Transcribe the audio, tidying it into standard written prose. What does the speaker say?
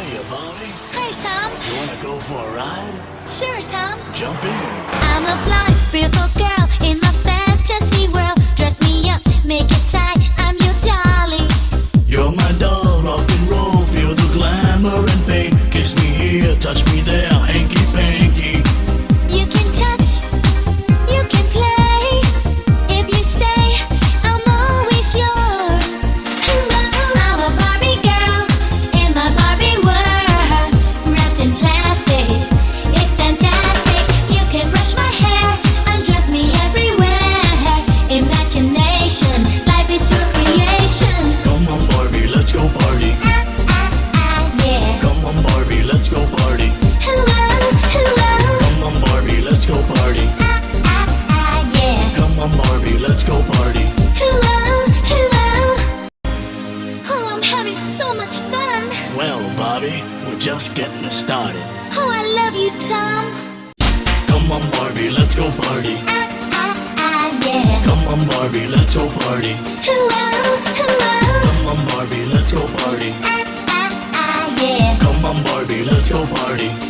Hiya, Bobby. Hey, Tom. You wanna go for a ride? Sure, Tom. Jump in. I'm a blonde, beautiful girl in my fantasy world. Dress me up, make it tight. I'm your dolly. You're my doll, rock and roll. Feel the glamour and pain. Kiss me here, touch me there, hanky panky. You can touch, you can play. If you say I'm always yours. I'm a Barbie girl in my Barbie world, wrapped in plastic. It's fantastic. You can brush my hair, undress me everywhere. Imagination, life is your creation. Come on, Barbie, let's go party. Yeah. Come on, Barbie, let's go party. Hello, hello. Come on, Barbie, let's go party. Yeah. Come on, Barbie, let's go party. Hello, hello. Oh, I'm having so much fun. Well, Bobby, we're just getting started. Oh, I love you, Tom. Come on, Barbie, let's go party. Yeah. Come on, Barbie, let's go party. Hello, hello. Come on, Barbie, let's go party. Yeah. Come on, Barbie, let's go party.